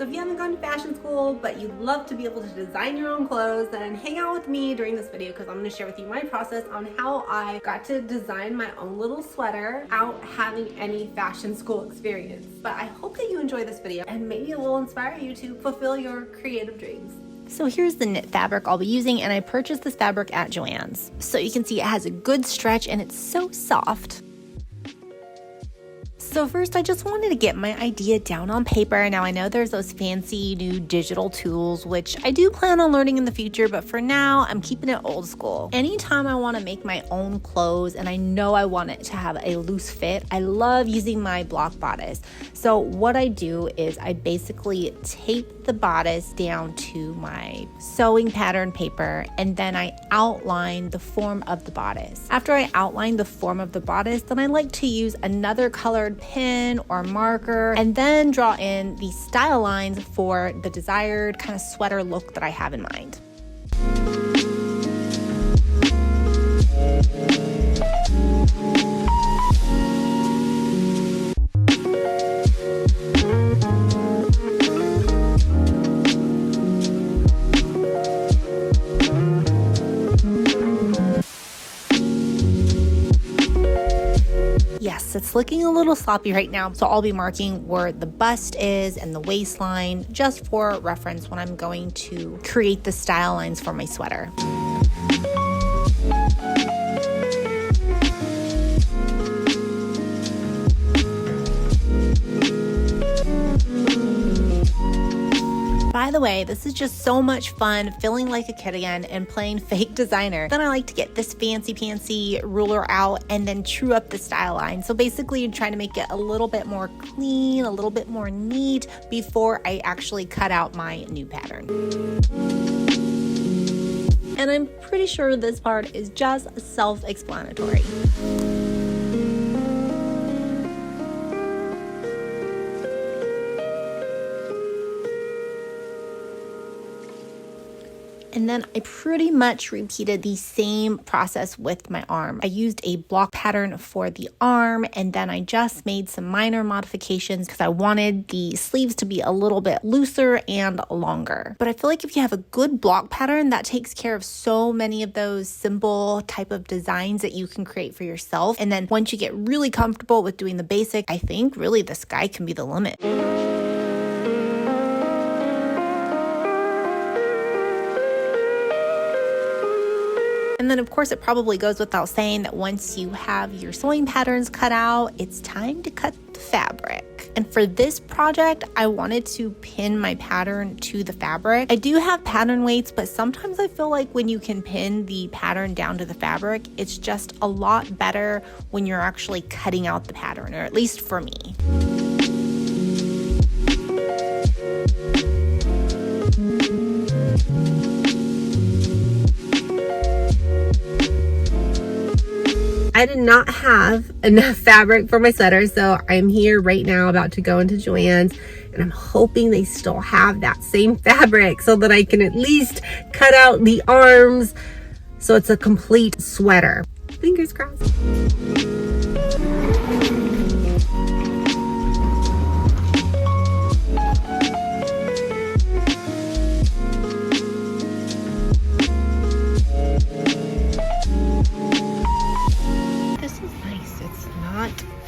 So if you haven't gone to fashion school, but you'd love to be able to design your own clothes, then hang out with me during this video because I'm going to share with you my process on how I got to design my own little sweater without having any fashion school experience. But I hope that you enjoy this video and maybe it will inspire you to fulfill your creative dreams. So here's the knit fabric I'll be using, and I purchased this fabric at Joann's. So you can see it has a good stretch and it's so soft. So first, I just wanted to get my idea down on paper. Now I know there's those fancy new digital tools, which I do plan on learning in the future, but for now, I'm keeping it old school. Anytime I want to make my own clothes and I know I want it to have a loose fit, I love using my block bodice. So what I do is I basically tape the bodice down to my sewing pattern paper, and then I outline the form of the bodice. After I outline the form of the bodice, then I like to use another colored pen or marker and then draw in the style lines for the desired kind of sweater look that I have in mind. Yes, it's looking a little sloppy right now, so I'll be marking where the bust is and the waistline just for reference when I'm going to create the style lines for my sweater. By the way, this is just so much fun, feeling like a kid again and playing fake designer. Then I like to get this fancy ruler out and then true up the style line. So basically you're trying to make it a little bit more clean, a little bit more neat before I actually cut out my new pattern. And I'm pretty sure this part is just self-explanatory. And then I pretty much repeated the same process with my arm. I used a block pattern for the arm, and then I just made some minor modifications because I wanted the sleeves to be a little bit looser and longer. But I feel like if you have a good block pattern, that takes care of so many of those simple type of designs that you can create for yourself. And then once you get really comfortable with doing the basic, I think really the sky can be the limit. And then of course it probably goes without saying that once you have your sewing patterns cut out, it's time to cut the fabric. And for this project, I wanted to pin my pattern to the fabric. I do have pattern weights, but sometimes I feel like when you can pin the pattern down to the fabric, it's just a lot better when you're actually cutting out the pattern, or at least for me. I did not have enough fabric for my sweater, so I'm here right now about to go into Joann's, and I'm hoping they still have that same fabric so that I can at least cut out the arms so it's a complete sweater. Fingers crossed.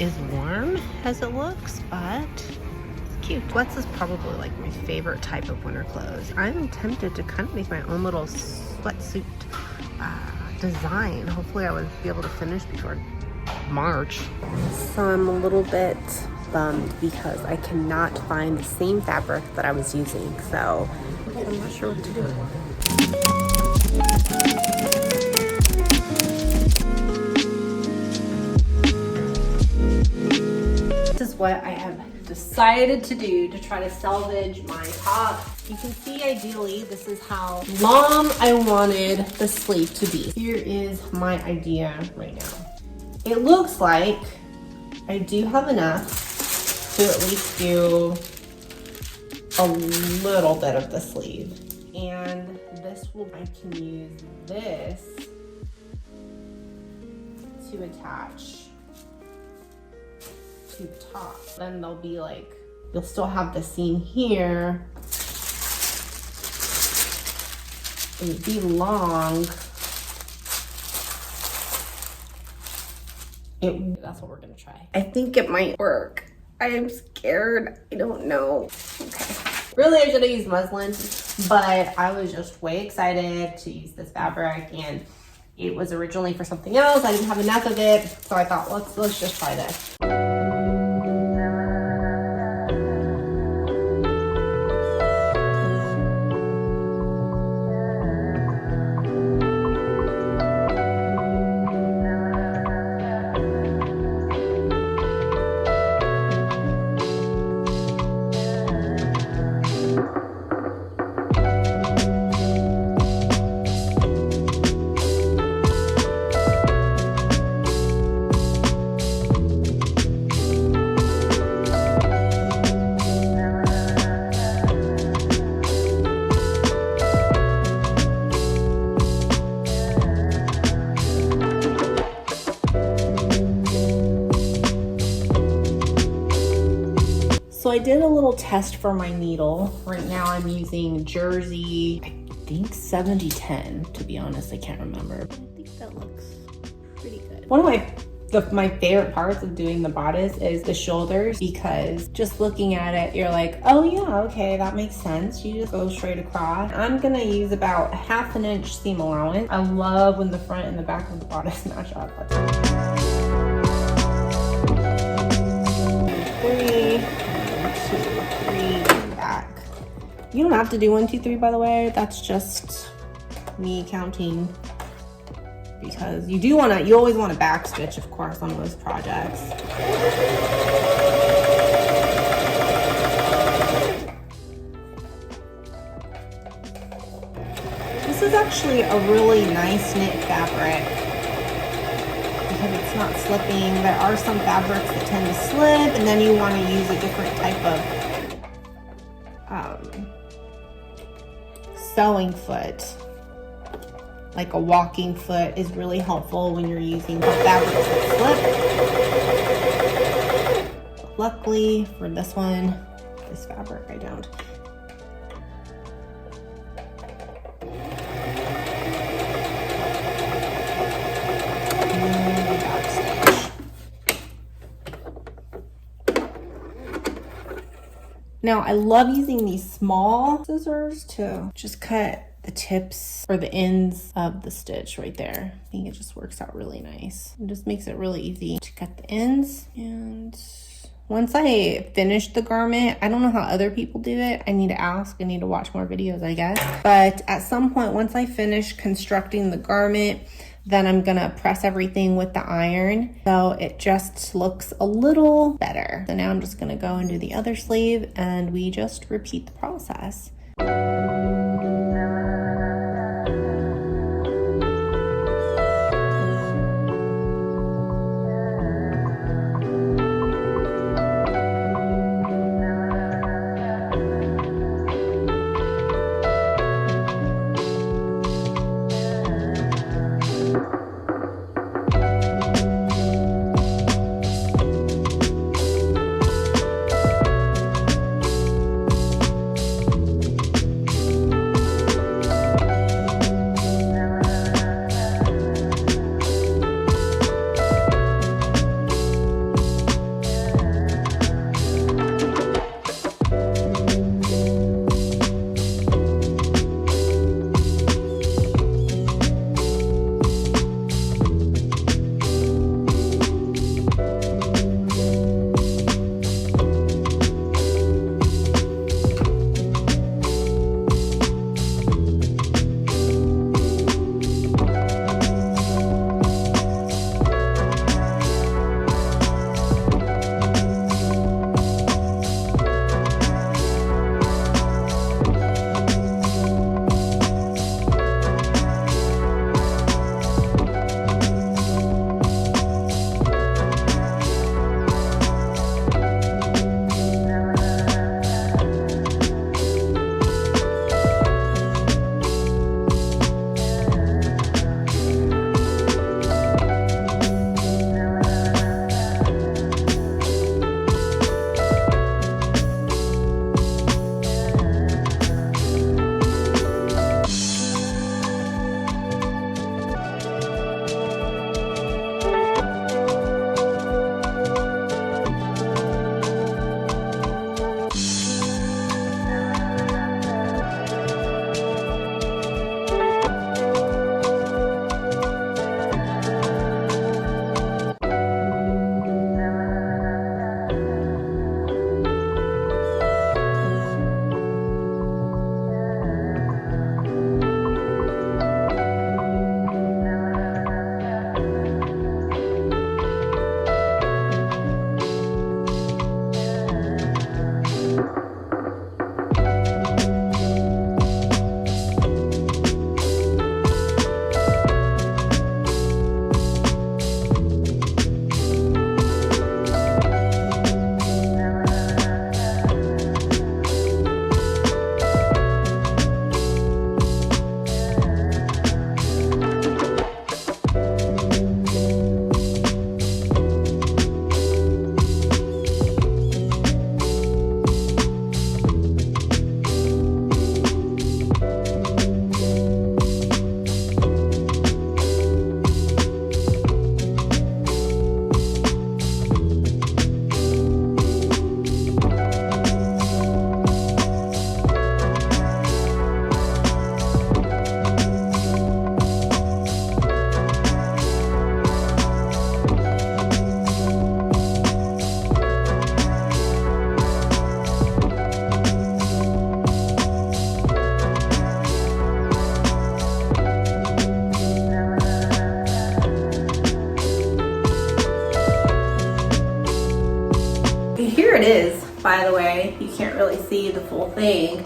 As warm as it looks, but it's cute. Sweats is probably like my favorite type of winter clothes. I'm tempted to kind of make my own little sweatsuit design. Hopefully I would be able to finish before March. So I'm a little bit bummed because I cannot find the same fabric that I was using. So I'm not sure what to do. This is what I have decided to do to try to salvage my top. You can see ideally this is how long I wanted the sleeve to be. Here is my idea right now. It looks like I do have enough to at least do a little bit of the sleeve. And this will, I can use this to attach to the top. Then there'll be like you'll still have the seam here. It would be long. That's what we're gonna try. I think it might work. I am scared. I don't know. Okay. Really, I should have used muslin, but I was just way excited to use this fabric, and it was originally for something else. I didn't have enough of it, so I thought, let's just try this. So I did a little test for my needle. Right now I'm using Jersey, I think 7010, to be honest, I can't remember. I think that looks pretty good. One of my favorite parts of doing the bodice is the shoulders, because just looking at it, you're like, oh yeah, okay, that makes sense. You just go straight across. I'm gonna use about 1/2 inch seam allowance. I love when the front and the back of the bodice match up. Back. You don't have to do 1, 2, 3, by the way. That's just me counting, because you always want to back stitch, of course, on most projects. This is actually a really nice knit fabric because it's not slipping. There are some fabrics that tend to slip, and then you want to use a different type of sewing foot. Like a walking foot is really helpful when you're using fabrics that slip. Luckily for this fabric, I don't. Now, I love using these small scissors to just cut the tips or the ends of the stitch right there. I think it just works out really nice. It just makes it really easy to cut the ends. And once I finish the garment, I don't know how other people do it. I need to ask, I need to watch more videos, I guess. But at some point, once I finish constructing the garment, then I'm gonna press everything with the iron so it just looks a little better. So now I'm just gonna go and do the other sleeve, and we just repeat the process. really see the full thing.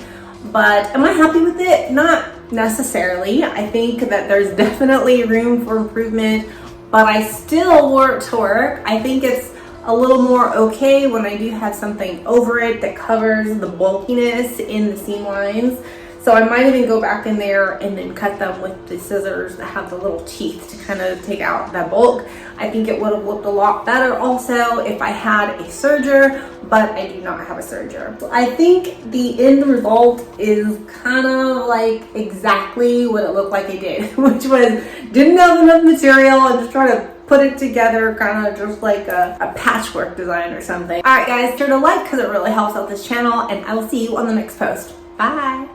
But am I happy with it? Not necessarily. I think that there's definitely room for improvement, but I still want it to work. I think it's a little more okay when I do have something over it that covers the bulkiness in the seam lines. So I might even go back in there and then cut them with the scissors that have the little teeth to kind of take out that bulk. I think it would have looked a lot better also if I had a serger, but I do not have a serger. So I think the end result is kind of like exactly what it looked like I did, which was didn't have enough material and just try to put it together kind of just like a patchwork design or something. All right guys, sure to like because it really helps out this channel, and I will see you on the next post. Bye.